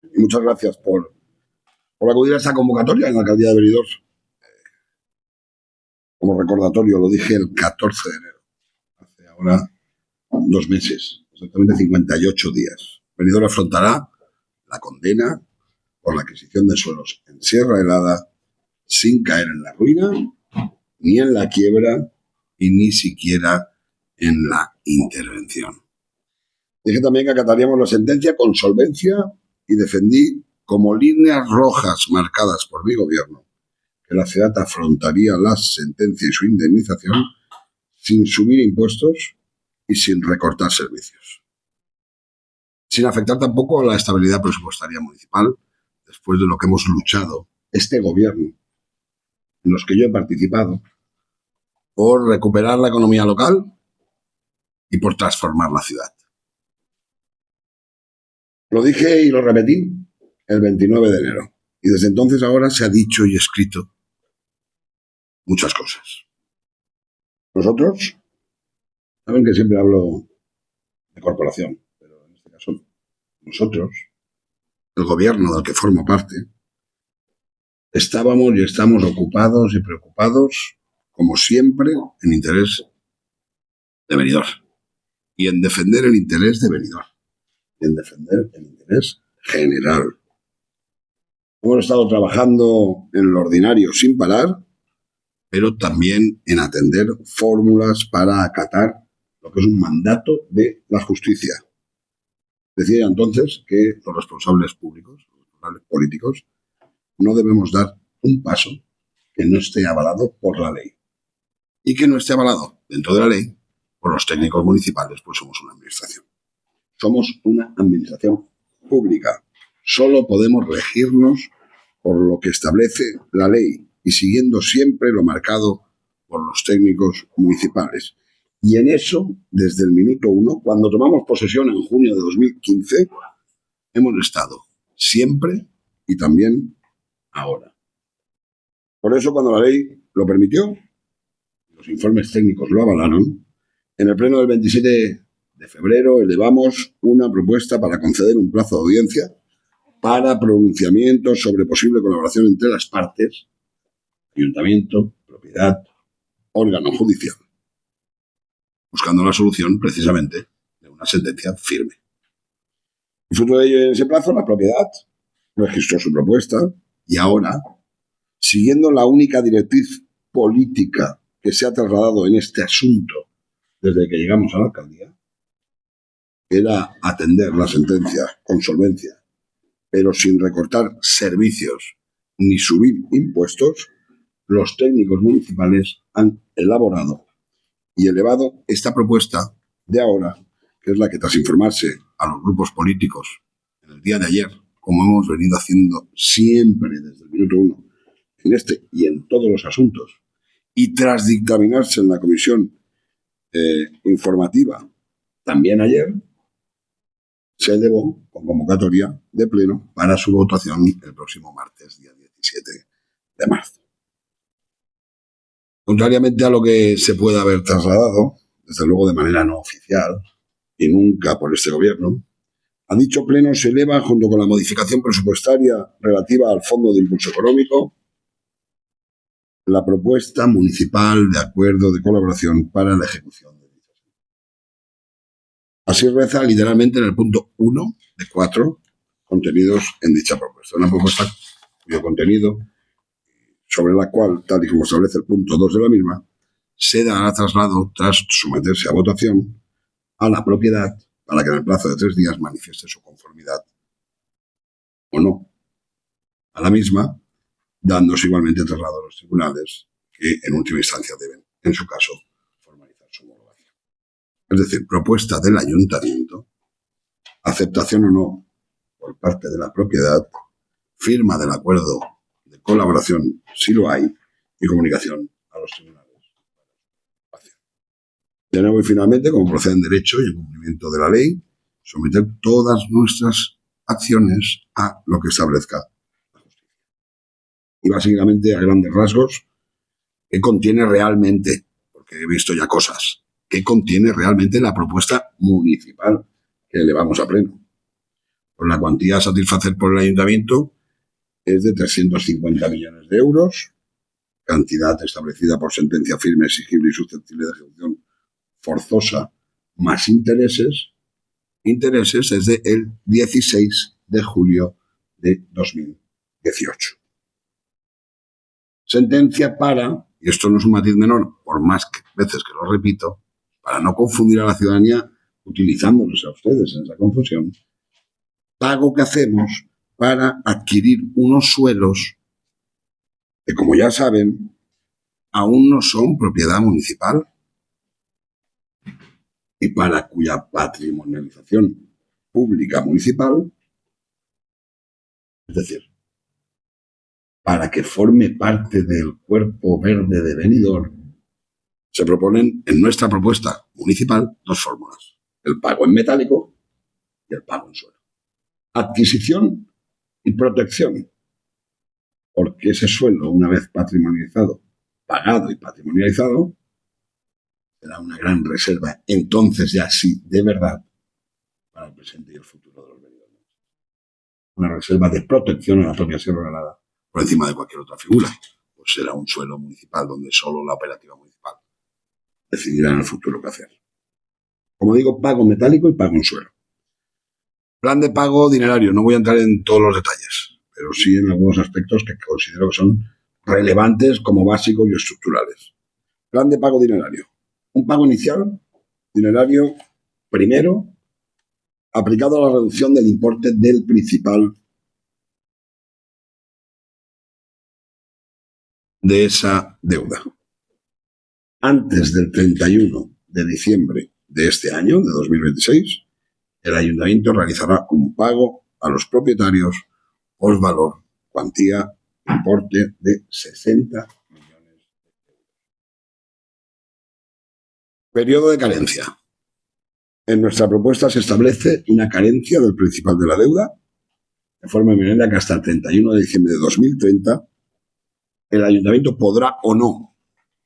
Y muchas gracias por acudir a esta convocatoria en la alcaldía de Benidorm. Como recordatorio, lo dije el 14 de enero, hace ahora 2 meses, exactamente 58 días. Benidorm afrontará la condena por la adquisición de suelos en Sierra Helada sin caer en la ruina, ni en la quiebra y ni siquiera en la intervención. Dije también que acataríamos la sentencia con solvencia y defendí como líneas rojas marcadas por mi gobierno que la ciudad afrontaría la sentencia y su indemnización sin subir impuestos y sin recortar servicios. Sin afectar tampoco a la estabilidad presupuestaria municipal, después de lo que hemos luchado este gobierno, en los que yo he participado, por recuperar la economía local y por transformar la ciudad. Lo dije y lo repetí el 29 de enero. Y desde entonces ahora se ha dicho y escrito muchas cosas. Nosotros, saben que siempre hablo de corporación, pero en este caso nosotros, el gobierno del que formo parte, estábamos y estamos ocupados y preocupados, como siempre, en interés de Benidorm y en defender el interés de Benidorm y en defender el interés general. Hemos estado trabajando en lo ordinario sin parar, pero también en atender fórmulas para acatar lo que es un mandato de la justicia. Decía entonces que los responsables públicos, los responsables políticos, no debemos dar un paso que no esté avalado por la ley. Y que no esté avalado dentro de la ley por los técnicos municipales, pues somos una administración. Somos una administración pública. Solo podemos regirnos por lo que establece la ley y siguiendo siempre lo marcado por los técnicos municipales. Y en eso, desde el minuto 1, cuando tomamos posesión en junio de 2015, hemos estado siempre y también ahora. Por eso, cuando la ley lo permitió, los informes técnicos lo avalaron, en el pleno del 27 de febrero elevamos una propuesta para conceder un plazo de audiencia para pronunciamientos sobre posible colaboración entre las partes, ayuntamiento, propiedad, órgano judicial, buscando la solución precisamente de una sentencia firme. Y fruto de ello, en ese plazo, la propiedad registró su propuesta y ahora, siguiendo la única directriz política que se ha trasladado en este asunto desde que llegamos a la alcaldía, era atender la sentencia con solvencia, pero sin recortar servicios ni subir impuestos, los técnicos municipales han elaborado y elevado esta propuesta de ahora, que es la que tras informarse a los grupos políticos en el día de ayer, como hemos venido haciendo siempre desde el minuto 1, en este y en todos los asuntos, y tras dictaminarse en la comisión informativa también ayer, se elevó con convocatoria de pleno para su votación el próximo martes, día 17 de marzo. Contrariamente a lo que se puede haber trasladado, desde luego de manera no oficial, y nunca por este gobierno, a dicho pleno se eleva, junto con la modificación presupuestaria relativa al Fondo de Impulso Económico, la propuesta municipal de acuerdo de colaboración para la ejecución de dichas. Así reza literalmente en el punto 1 de 4 contenidos en dicha propuesta. Una propuesta cuyo contenido, sobre la cual, tal y como establece el punto 2 de la misma, se dará traslado tras someterse a votación a la propiedad para que en el plazo de 3 días manifieste su conformidad o no a la misma, dándose igualmente traslado a los tribunales que en última instancia deben, en su caso, formalizar su homologación. Es decir, propuesta del ayuntamiento, aceptación o no por parte de la propiedad, firma del acuerdo de colaboración, si lo hay, y comunicación a los tribunales. De nuevo y finalmente, como procede en derecho y en cumplimiento de la ley, someter todas nuestras acciones a lo que establezca la justicia. Y básicamente, a grandes rasgos, ¿qué contiene realmente? Porque he visto ya cosas. ¿Qué contiene realmente la propuesta municipal que elevamos a pleno? Pues la cuantía a satisfacer por el ayuntamiento es de 350 millones de euros, cantidad establecida por sentencia firme, exigible y susceptible de ejecución forzosa, más intereses desde el 16 de julio de 2018. Sentencia para, y esto no es un matiz menor, por más veces que lo repito, para no confundir a la ciudadanía utilizándolos a ustedes en esa confusión, pago que hacemos para adquirir unos suelos que, como ya saben, aún no son propiedad municipal y para cuya patrimonialización pública municipal, es decir, para que forme parte del cuerpo verde de Benidorm, se proponen en nuestra propuesta municipal dos fórmulas: el pago en metálico y el pago en suelo. Adquisición y protección, porque ese suelo, una vez patrimonializado, pagado y patrimonializado, será una gran reserva, entonces ya sí, de verdad, para el presente y el futuro de los benidormes. Una reserva de protección a la propia Sierra Granada, por encima de cualquier otra figura. Pues será un suelo municipal donde solo la operativa municipal decidirá en el futuro qué hacer. Como digo, pago metálico y pago en suelo. Plan de pago dinerario. No voy a entrar en todos los detalles, pero sí en algunos aspectos que considero que son relevantes como básicos y estructurales. Plan de pago dinerario. Un pago inicial, dinerario, primero, aplicado a la reducción del importe del principal de esa deuda. Antes del 31 de diciembre de este año, de 2026, el ayuntamiento realizará un pago a los propietarios por valor, cuantía, importe de 60 millones de euros. Periodo de carencia. En nuestra propuesta se establece una carencia del principal de la deuda, de forma inminente que hasta el 31 de diciembre de 2030 el ayuntamiento podrá o no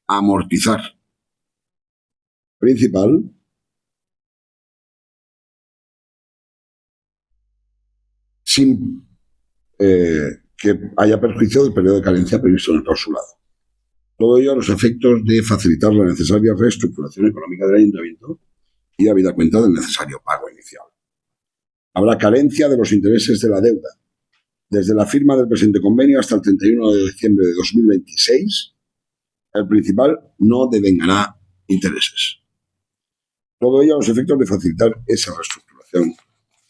amortizar principal sin que haya perjuicio del periodo de carencia previsto en el clausulado. Todo ello a los efectos de facilitar la necesaria reestructuración económica del ayuntamiento y habida cuenta del necesario pago inicial. Habrá carencia de los intereses de la deuda. Desde la firma del presente convenio hasta el 31 de diciembre de 2026, el principal no devengará intereses. Todo ello a los efectos de facilitar esa reestructuración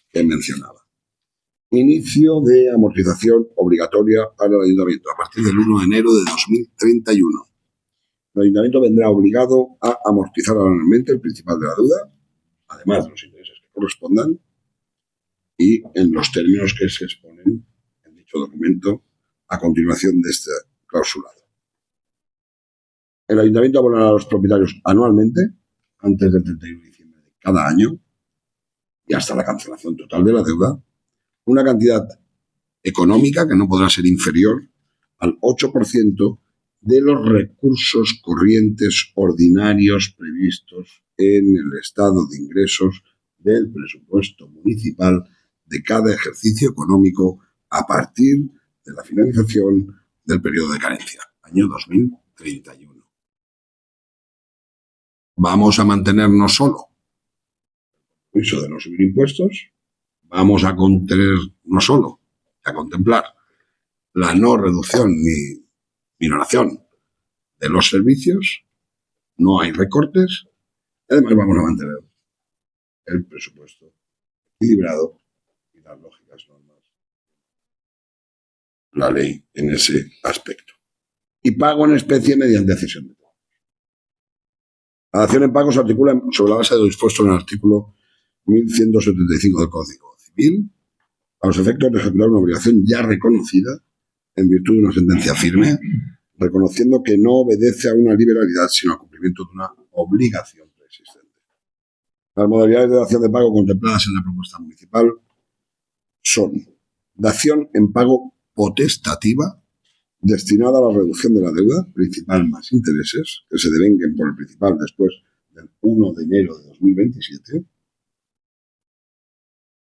que mencionaba. Inicio de amortización obligatoria para el ayuntamiento a partir del 1 de enero de 2031. El ayuntamiento vendrá obligado a amortizar anualmente el principal de la deuda, además de los intereses que correspondan, y en los términos que se exponen en dicho documento a continuación de este clausulado. El ayuntamiento abonará a los propietarios anualmente, antes del 31 de diciembre de cada año, y hasta la cancelación total de la deuda, una cantidad económica que no podrá ser inferior al 8% de los recursos corrientes ordinarios previstos en el estado de ingresos del presupuesto municipal de cada ejercicio económico a partir de la finalización del periodo de carencia, año 2031. Vamos a mantenernos solo eso de no subir impuestos, vamos a contener no solo, a contemplar la no reducción ni minoración de los servicios, no hay recortes, y además vamos a mantener el presupuesto equilibrado y las lógicas normas, la ley en ese aspecto. Y pago en especie mediante cesión de pagos. La dación en pago se articula sobre la base de lo dispuesto en el artículo 1175 del Código Civil, a los efectos de ejecutar una obligación ya reconocida en virtud de una sentencia firme, reconociendo que no obedece a una liberalidad, sino al cumplimiento de una obligación preexistente. Las modalidades de dación de pago contempladas en la propuesta municipal son: dación en pago potestativa, destinada a la reducción de la deuda, principal más intereses, que se devenguen por el principal después del 1 de enero de 2027.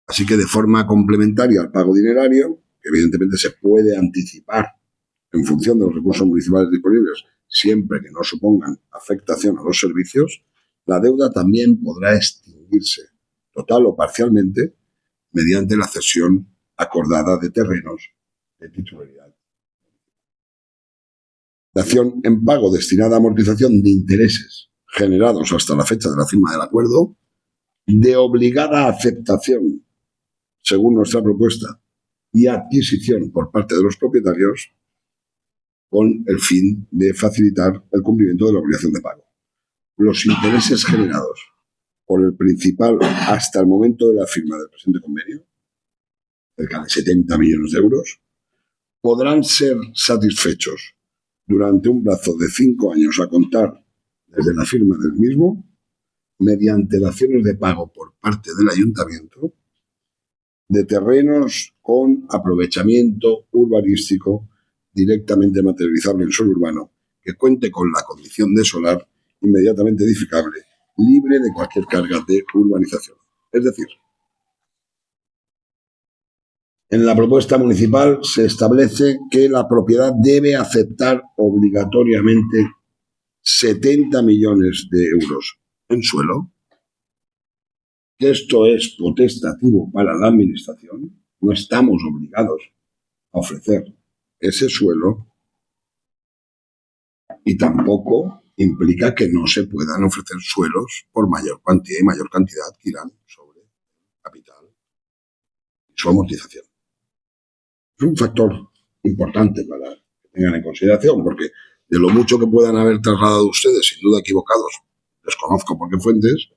Así que de forma complementaria al pago dinerario, que evidentemente se puede anticipar en función de los recursos municipales disponibles, siempre que no supongan afectación a los servicios, la deuda también podrá extinguirse, total o parcialmente, mediante la cesión acordada de terrenos de titularidad. Dación en pago destinada a amortización de intereses generados hasta la fecha de la firma del acuerdo, de obligada aceptación, según nuestra propuesta, y adquisición por parte de los propietarios, con el fin de facilitar el cumplimiento de la obligación de pago. Los intereses generados por el principal hasta el momento de la firma del presente convenio, cerca de 70 millones de euros, podrán ser satisfechos durante un plazo de 5 años a contar desde la firma del mismo, mediante daciones de pago por parte del ayuntamiento de terrenos con aprovechamiento urbanístico directamente materializable en suelo urbano, que cuente con la condición de solar inmediatamente edificable, libre de cualquier carga de urbanización. Es decir, en la propuesta municipal se establece que la propiedad debe aceptar obligatoriamente 70 millones de euros en suelo, que esto es potestativo para la administración, no estamos obligados a ofrecer ese suelo, y tampoco implica que no se puedan ofrecer suelos por mayor cuantía y mayor cantidad que irán sobre capital y su amortización. Es un factor importante para que tengan en consideración, porque de lo mucho que puedan haber trasladado ustedes, sin duda equivocados, desconozco por qué fuentes,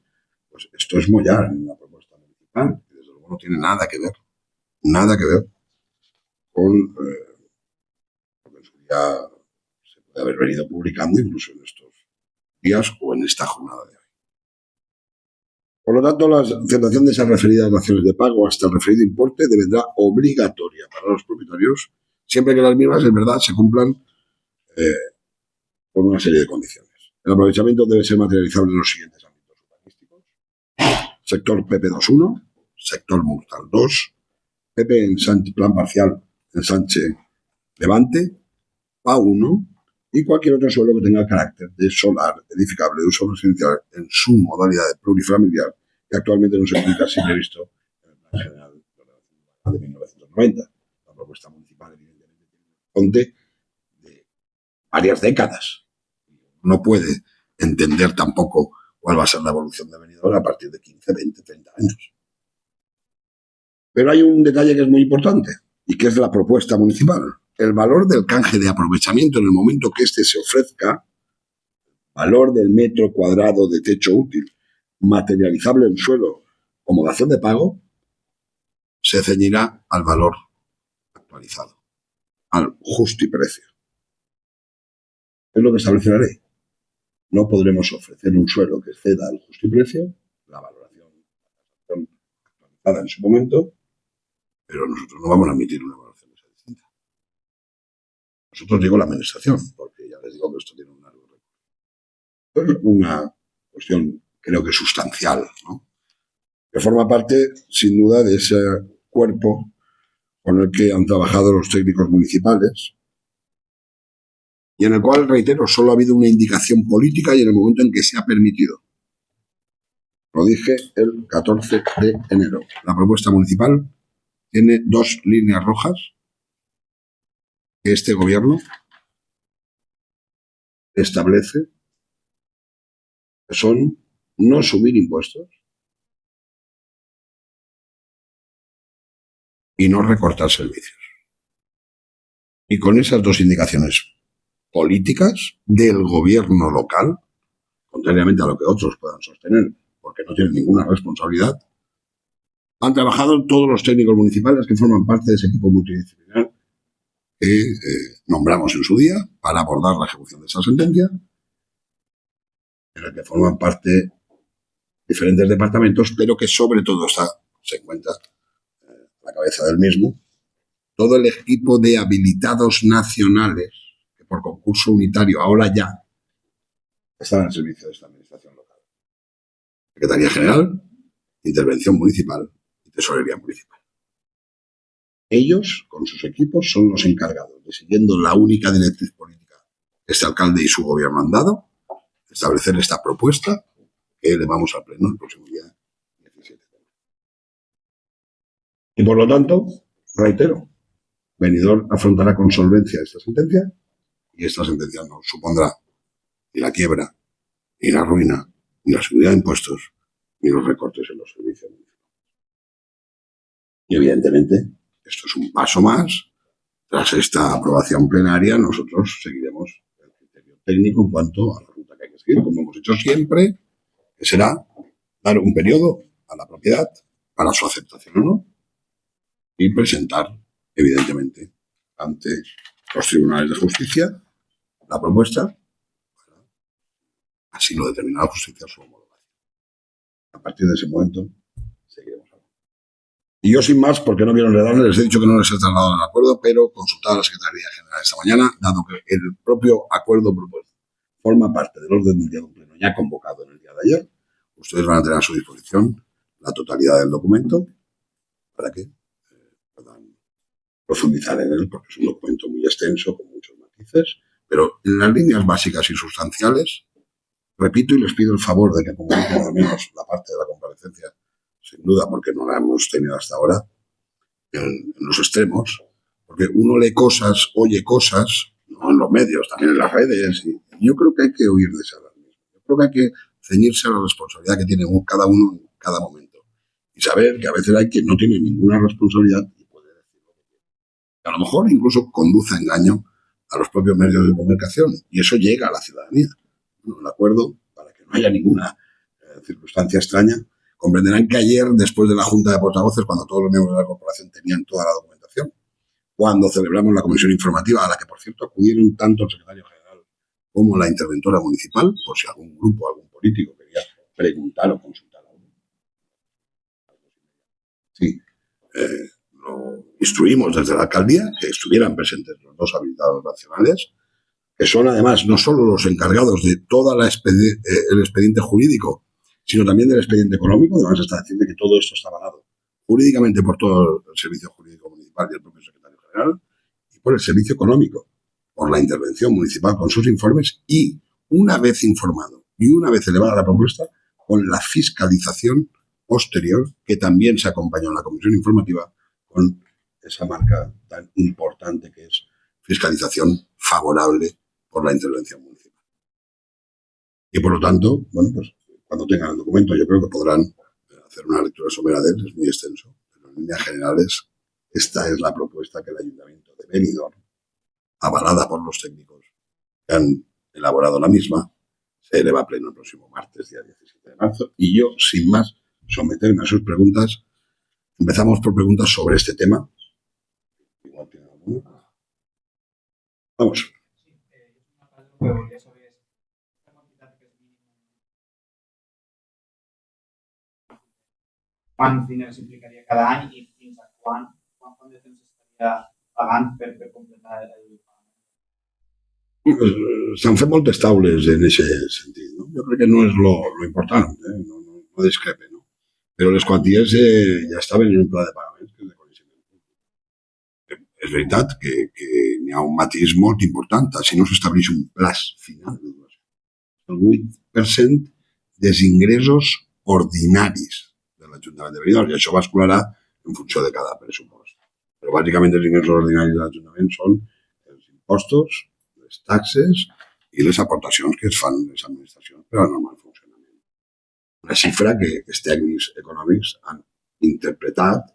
pues esto es mollar en la propuesta municipal, que desde luego no tiene nada que ver con lo que en su día se puede haber venido publicando incluso en estos días o en esta jornada de hoy. Por lo tanto, la aceptación de esas referidas daciones de pago hasta el referido importe devendrá obligatoria para los propietarios, siempre que las mismas, en verdad, se cumplan con una serie de condiciones. El aprovechamiento debe ser materializable en los siguientes ámbitos urbanísticos: sector PP21, sector Murtal 2, PP en plan parcial ensanche Levante, PA1, y cualquier otro suelo que tenga carácter de solar edificable de uso residencial en su modalidad de plurifamiliar, que actualmente no se aplica así previsto en el Plan General de 1990. La propuesta municipal, evidentemente, tiene un horizonte de varias décadas. No puede entender tampoco cuál va a ser la evolución de Benidorm a partir de 15, 20, 30 años. Pero hay un detalle que es muy importante, y que es la propuesta municipal. El valor del canje de aprovechamiento en el momento que éste se ofrezca, valor del metro cuadrado de techo útil materializable en suelo como dación de pago, se ceñirá al valor actualizado, al justiprecio. Es lo que establece la ley. No podremos ofrecer un suelo que exceda al justiprecio, la valoración actualizada en su momento, pero nosotros no vamos a admitir una valoración distinta. Nosotros digo la administración, porque ya les digo que esto tiene un largo recorrido. Es una cuestión, creo que sustancial, ¿no? Que forma parte, sin duda, de ese cuerpo con el que han trabajado los técnicos municipales, y en el cual, reitero, solo ha habido una indicación política y en el momento en que se ha permitido. Lo dije el 14 de enero. La propuesta municipal tiene 2 líneas rojas que este gobierno establece, que son no subir impuestos y no recortar servicios. Y con esas 2 indicaciones políticas del gobierno local, contrariamente a lo que otros puedan sostener, porque no tienen ninguna responsabilidad, han trabajado todos los técnicos municipales que forman parte de ese equipo multidisciplinar que nombramos en su día para abordar la ejecución de esa sentencia, en el que forman parte diferentes departamentos, pero que sobre todo se encuentra a la cabeza del mismo todo el equipo de habilitados nacionales que por concurso unitario ahora ya están al servicio de esta administración local. Secretaría General, Intervención Municipal y tesorería municipal. Ellos, con sus equipos, son los encargados de, siguiendo la única directriz política que este alcalde y su gobierno han dado, establecer esta propuesta que elevamos al pleno el próximo día 17. Y por lo tanto, reitero, Benidorm afrontará con solvencia esta sentencia, y esta sentencia no supondrá ni la quiebra, ni la ruina, ni la subida de impuestos, ni los recortes en los servicios municipales. Y evidentemente, esto es un paso más. Tras esta aprobación plenaria, nosotros seguiremos el criterio técnico en cuanto a la ruta que hay que seguir, como hemos hecho siempre, que será dar un periodo a la propiedad para su aceptación o no, y presentar, evidentemente, ante los tribunales de justicia la propuesta, así lo determina la justicia, su homologación. A partir de ese momento, seguiremos hablando. Y yo, sin más, porque no quiero enredarles, les he dicho que no les he trasladado el acuerdo, pero consultado a la Secretaría General esta mañana, dado que el propio acuerdo propuesto forma parte del orden del día de un pleno ya convocado en el día de ayer, ustedes van a tener a su disposición la totalidad del documento para que puedan profundizar en él, porque es un documento muy extenso, con muchos matices, pero en las líneas básicas y sustanciales, repito y les pido el favor de que comuniquen al menos la parte de la comparecencia, sin duda, porque no la hemos tenido hasta ahora, en los extremos, porque uno lee cosas, oye cosas, no en los medios, también en las redes, y yo creo que hay que huir de esa alarmismo. Yo creo que hay que ceñirse a la responsabilidad que tiene cada uno en cada momento, y saber que a veces hay quien no tiene ninguna responsabilidad y puede decir lo que quiere. A lo mejor incluso conduce a engaño a los propios medios de comunicación, y eso llega a la ciudadanía. Bueno, el acuerdo, para que no haya ninguna circunstancia extraña, comprenderán que ayer, después de la Junta de Portavoces, cuando todos los miembros de la corporación tenían toda la documentación, cuando celebramos la comisión informativa, a la que, por cierto, acudieron tanto el secretario general como la interventora municipal, por si algún grupo, algún político quería preguntar o consultar algo. Sí, lo instruimos desde la alcaldía que estuvieran presentes los dos habilitados nacionales, que son además no solo los encargados de todo el expediente jurídico, sino también del expediente económico. Además está diciendo que todo esto está avalado jurídicamente por todo el Servicio Jurídico Municipal y el propio Secretario General, y por el Servicio Económico, por la intervención municipal con sus informes, y una vez informado y una vez elevada la propuesta, con la fiscalización posterior, que también se acompañó en la comisión informativa con esa marca tan importante que es fiscalización favorable por la intervención municipal. Y por lo tanto, bueno, pues cuando tengan el documento yo creo que podrán hacer una lectura somera de él, es muy extenso, pero en líneas generales esta es la propuesta que el Ayuntamiento de Benidorm, avalada por los técnicos que han elaborado la misma, se eleva a pleno el próximo martes, día 17 de marzo, y yo, sin más, someterme a sus preguntas. Empezamos por preguntas sobre este tema. Igual tiene alguna. Vamos. Quants diners implicaria cada any i fins a quant de temps estaria pagant per completar el pagament? S'han fet moltes taules en aquest sentit. No? Jo crec que no és lo important, no discrepe. No? Però les quanties ja estaven en un pla de pagaments que és de coneixement. És veritat que n'hi ha un matís molt important. Si no s'estableix un plaç final de duració. El 8% dels ingressos ordinaris de l'Ajuntament de Benidorm, i això bascularà en funció de cada pressupost. Però bàsicament els ingressos ordinaris de l'Ajuntament són els impostos, les taxes i les aportacions que es fan les administracions per al normal funcionament. Una xifra que els tècnics econòmics han interpretat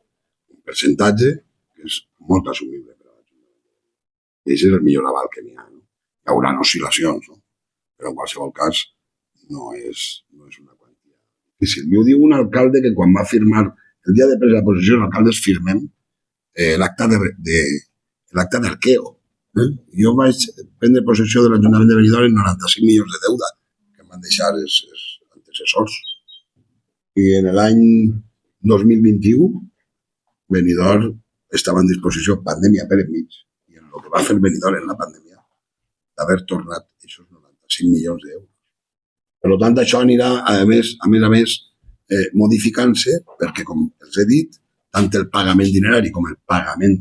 un percentatge que és molt assumible per a l'Ajuntament. I aquest és el millor aval que n'hi ha. No? Hi haurà oscil·lacions, no? Però en qualsevol cas no és una quantia difícil. I ho diu un alcalde que quan va firmar, el dia de presa de possessió, els alcaldes firmem l'acte d'Arqueo. Jo vaig prendre possessió de l'Ajuntament de Benidorm en 95 milions de deuda que em van deixar els antecessors. I en l'any 2021 Benidorm estava en disposició, pandèmia per enmig, i en el que va fer Benidorm en la pandèmia d'haver tornat aquests 95 milions d'euros. Per tant, això anirà, a més, modificant-se, perquè, com els he dit, tant el pagament dinerari com el pagament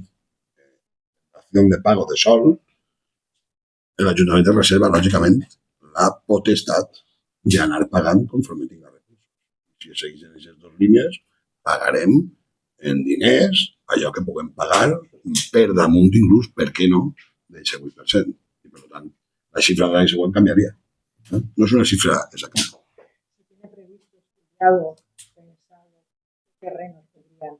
de pago de sol, l'Ajuntament de reserva, lògicament, la potestat d'anar pagant conforme tinga recursos. Si segueixen aquestes dues línies, pagarem en diners allò que puguem pagar per damunt inclús, per què no, d'aquest 8%. I, per tant, la xifra de l'any següent canviaria. No és una xifra exacta. Si tiene previsto, estudiado, pensado, terrenos tendrían.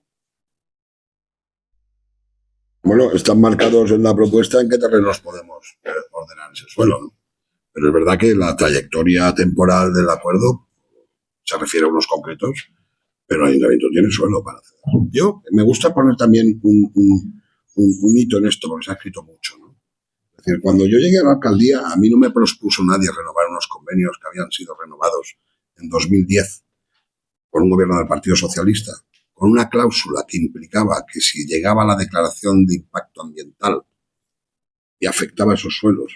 Bueno, están marcados en la propuesta en qué terrenos podemos ordenar ese suelo, ¿no? Pero es verdad que la trayectoria temporal del acuerdo se refiere a unos concretos, pero el ayuntamiento tiene suelo para hacer. Yo me gusta poner también un hito en esto, porque se ha escrito mucho, ¿no? Es decir, cuando yo llegué a la alcaldía, a mí no me propuso nadie renovar unos convenios que habían sido renovados en 2010 por un gobierno del Partido Socialista, con una cláusula que implicaba que si llegaba la declaración de impacto ambiental y afectaba esos suelos,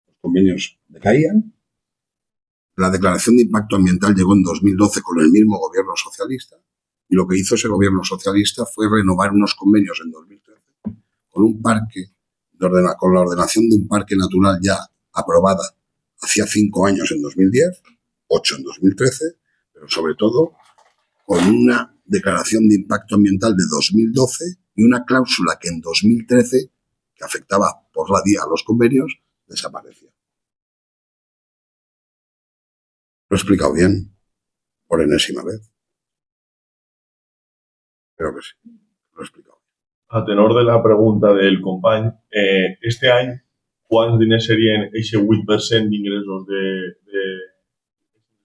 los convenios decaían. La declaración de impacto ambiental llegó en 2012 con el mismo gobierno socialista, y lo que hizo ese gobierno socialista fue renovar unos convenios en 2013 con un parque, con la ordenación de un parque natural ya aprobada hacía 5 años en 2010, 8 en 2013, pero sobre todo con una declaración de impacto ambiental de 2012 y una cláusula que en 2013, que afectaba por la vía a los convenios, desapareció. ¿Lo he explicado bien? Por enésima vez. Creo que sí. Lo he explicado. A tenor de la pregunta del company, este any, quants diners serien aquest 8% d'ingressos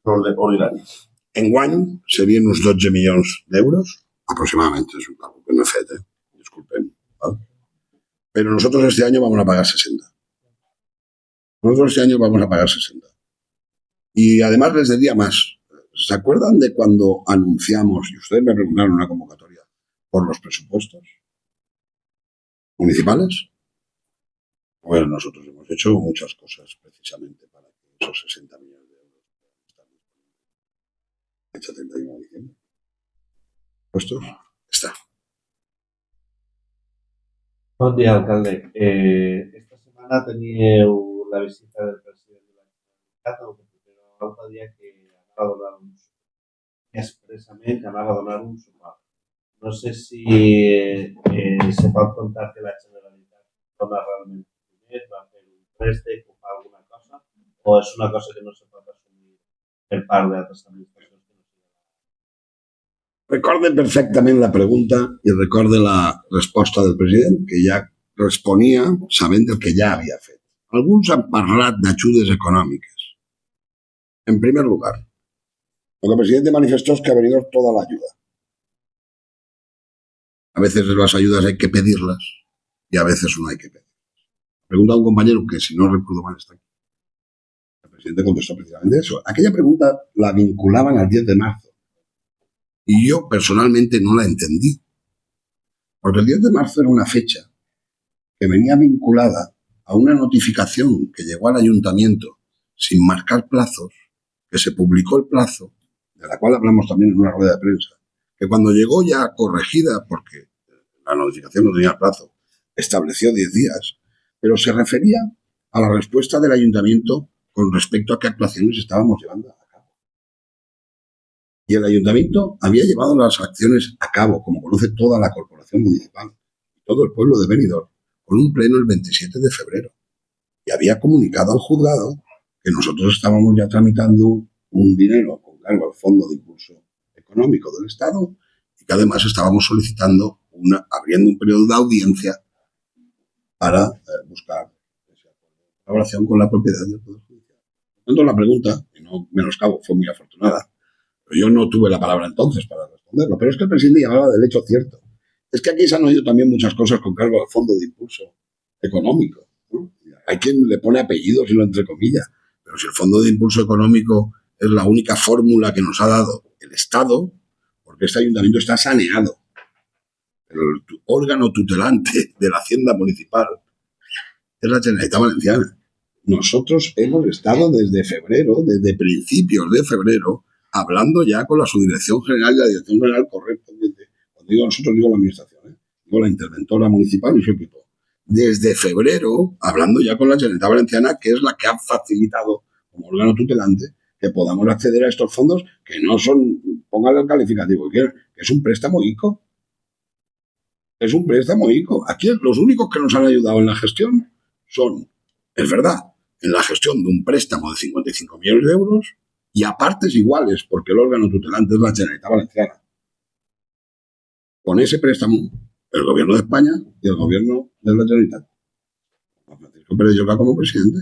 ordinaris? Enguany serien uns 12 milions d'euros, aproximadamente, es un cálculo que no he fet, disculpen, ¿vale? Pero nosotros este año vamos a pagar 60. Nosotros este año vamos a pagar 60. Y además les diría más. ¿Se acuerdan de cuando anunciamos, y ustedes me preguntaron una convocatoria, por los presupuestos municipales? Pues nosotros hemos hecho muchas cosas precisamente para que esos 60 millones de euros estén disponibles. Fecha 31 de diciembre. ¿Puestos? Está. Bon dia, alcalde. Esta setmana teníeu la visita del president de la Generalitat, però l'altre dia que anava a donar expressament anava a donar un suport. No sé si se pot contar que la Generalitat dona realment diners, va fer un préstec o fa alguna cosa, o és una cosa que no se pot assumir per part d'altres administracions. Recorde perfectament la pregunta i recorde la resposta del president, que ja responia sabent el que ja havia fet. Alguns han parlat d'ajudes econòmiques. En primer lugar, lo que el presidente manifestó es que ha venido toda la ayuda. A veces las ayudas hay que pedirlas y a veces no hay que pedirlas. Pregunta a un compañero que, si no recuerdo mal, está aquí. El presidente contestó precisamente eso. Aquella pregunta la vinculaban al 10 de marzo. Y yo personalmente no la entendí. Porque el 10 de marzo era una fecha que venía vinculada a una notificación que llegó al ayuntamiento sin marcar plazos, que se publicó el plazo, de la cual hablamos también en una rueda de prensa, que cuando llegó ya corregida, porque la notificación no tenía plazo, estableció 10 días, pero se refería a la respuesta del ayuntamiento con respecto a qué actuaciones estábamos llevando a cabo. Y el ayuntamiento había llevado las acciones a cabo, como conoce toda la corporación municipal, todo el pueblo de Benidorm, con un pleno el 27 de febrero. Y había comunicado al juzgado que nosotros estábamos ya tramitando un dinero con cargo al Fondo de Impulso Económico del Estado y que además estábamos solicitando abriendo un periodo de audiencia para buscar esa colaboración con la propiedad del Poder Judicial. Por tanto, la pregunta, que no menoscabo, fue muy afortunada, pero yo no tuve la palabra entonces para responderlo. Pero es que el presidente hablaba del hecho cierto. Es que aquí se han oído también muchas cosas con cargo al Fondo de Impulso Económico, ¿no? Hay quien le pone apellidos y lo entrecomilla, pero si el Fondo de Impulso Económico es la única fórmula que nos ha dado el Estado, porque este ayuntamiento está saneado. Pero el órgano tutelante de la Hacienda Municipal es la Generalitat Valenciana. Nosotros hemos estado desde febrero, desde principios de febrero, hablando ya con la Subdirección General y la Dirección General correctamente, cuando digo nosotros, digo la administración, digo la interventora municipal y su equipo, desde febrero, hablando ya con la Generalitat Valenciana, que es la que ha facilitado como órgano tutelante que podamos acceder a estos fondos que no son, póngale el calificativo que es un préstamo ICO. Es un préstamo ICO. Aquí los únicos que nos han ayudado en la gestión son, es verdad, en la gestión de un préstamo de 55 millones de euros y a partes iguales, porque el órgano tutelante es la Generalitat Valenciana. Con ese préstamo, el gobierno de España y el gobierno de la Generalitat. Francisco Pérez Lloca como presidente.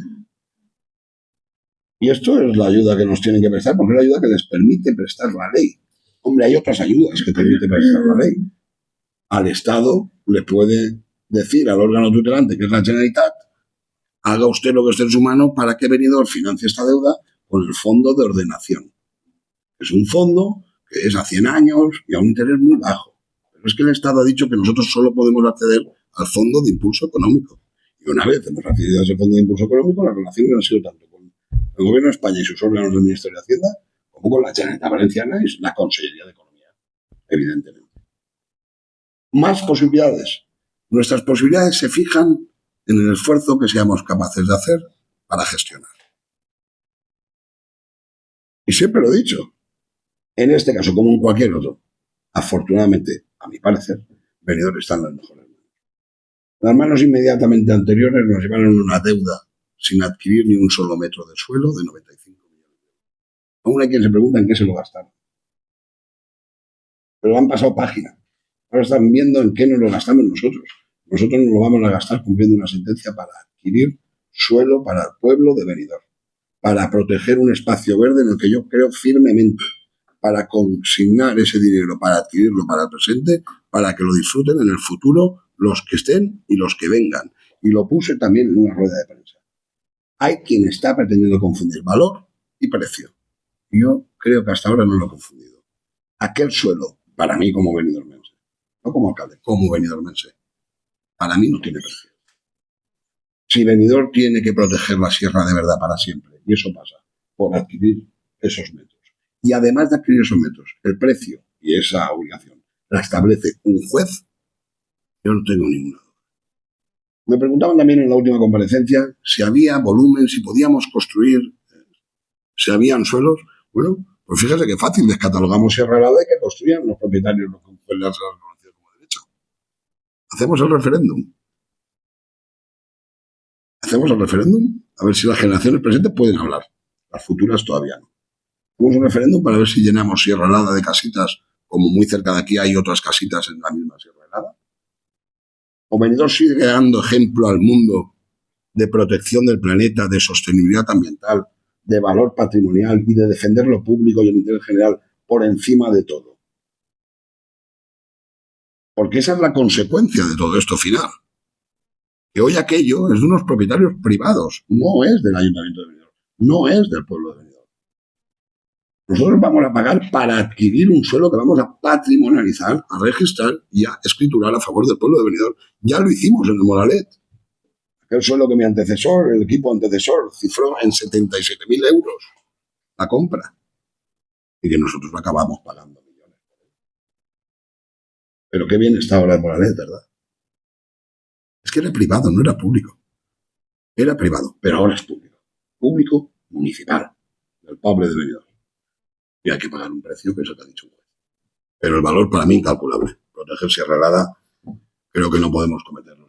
Y esto es la ayuda que nos tienen que prestar, porque es la ayuda que les permite prestar la ley. Hombre, hay otras ayudas que permite prestar la ley. Al Estado le puede decir al órgano tutelante, que es la Generalitat, haga usted lo que esté en su mano para que Benidorm financie esta deuda con el fondo de ordenación. Es un fondo que es a 100 años y a un interés muy bajo. Pero es que el Estado ha dicho que nosotros solo podemos acceder al fondo de impulso económico. Y una vez hemos accedido a ese fondo de impulso económico, las relaciones han sido tanto con el Gobierno de España y sus órganos del Ministerio de Hacienda, como con la Generalitat Valenciana y la Consellería de Economía, evidentemente. Más posibilidades. Nuestras posibilidades se fijan en el esfuerzo que seamos capaces de hacer para gestionar. Y siempre lo he dicho, en este caso como en cualquier otro, afortunadamente, a mi parecer, Benidorm está en las mejores manos. Las manos inmediatamente anteriores nos llevaron una deuda sin adquirir ni un solo metro de suelo de 95 millones de euros. Aún hay quien se pregunta en qué se lo gastaron. Pero han pasado página. Ahora están viendo en qué nos lo gastamos nosotros. Nosotros nos lo vamos a gastar cumpliendo una sentencia para adquirir suelo para el pueblo de Benidorm, para proteger un espacio verde en el que yo creo firmemente, para consignar ese dinero, para adquirirlo para el presente, para que lo disfruten en el futuro los que estén y los que vengan. Y lo puse también en una rueda de prensa. Hay quien está pretendiendo confundir valor y precio. Yo creo que hasta ahora no lo he confundido. Aquel suelo, para mí como benidormense, no como alcalde, como benidormense, para mí no tiene precio. Si Benidorm tiene que proteger la sierra de verdad para siempre, y eso pasa por adquirir esos metros, y además de adquirir esos metros, el precio y esa obligación la establece un juez, yo no tengo ninguna duda. Me preguntaban también en la última comparecencia si había volumen, si podíamos construir, si habían suelos. Bueno, pues fíjese que fácil, descatalogamos Sierra Helada y que construyan los propietarios lo que les ha reconocido como derecho. Hacemos el referéndum. Hacemos el referéndum a ver si las generaciones presentes pueden hablar. Las futuras todavía no. Hacemos un referéndum para ver si llenamos Sierra Helada de casitas, como muy cerca de aquí hay otras casitas en la misma Sierra Helada. O Benidorm sigue dando ejemplo al mundo de protección del planeta, de sostenibilidad ambiental, de valor patrimonial y de defender lo público y el interés general por encima de todo. Porque esa es la consecuencia de todo esto final. Que hoy aquello es de unos propietarios privados, no es del Ayuntamiento de Benidorm, no es del pueblo de Benidorm. Nosotros vamos a pagar para adquirir un suelo que vamos a patrimonializar, a registrar y a escriturar a favor del pueblo de Benidorm. Ya lo hicimos en el Moralet. Aquel suelo que mi antecesor, el equipo antecesor, cifró en 77.000 euros la compra. Y que nosotros acabamos pagando millones. Pero qué bien está ahora el Moralet, ¿verdad? Es que era privado, no era público. Era privado, pero ahora es público. Público municipal, del pueblo de Benidorm. Y hay que pagar un precio que eso te ha dicho un juez. Pero el valor para mí incalculable. Proteger Sierra Helada, creo que no podemos cometerlo.